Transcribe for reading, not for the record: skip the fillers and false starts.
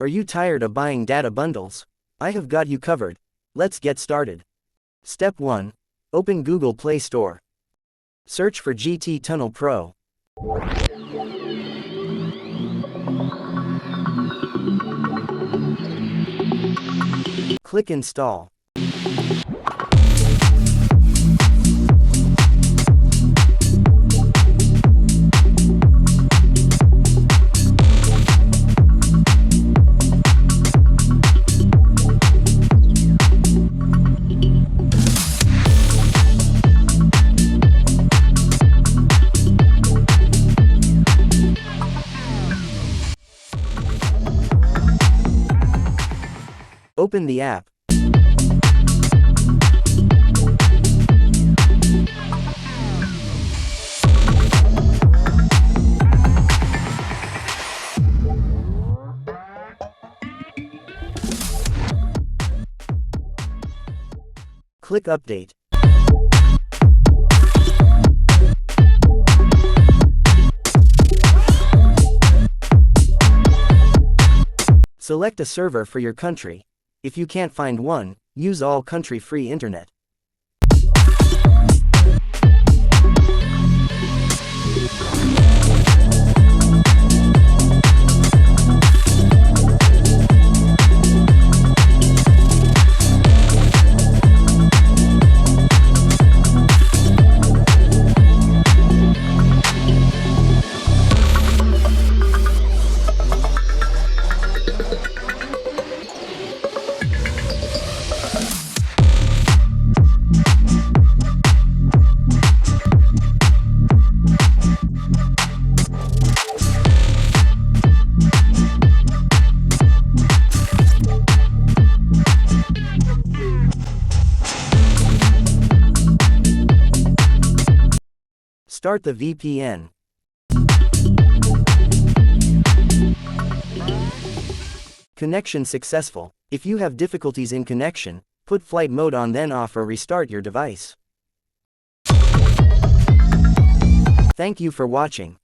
Are you tired of buying data bundles? I have got you covered. Let's get started. Step 1. Open Google Play Store. Search for GT Tunnel Pro. Click Install. Open the app. Click Update. Select a server for your country. If you can't find one, use all country-free internet. Start the VPN. Connection successful. If you have difficulties in connection, put flight mode on, then off or restart your device. Thank you for watching.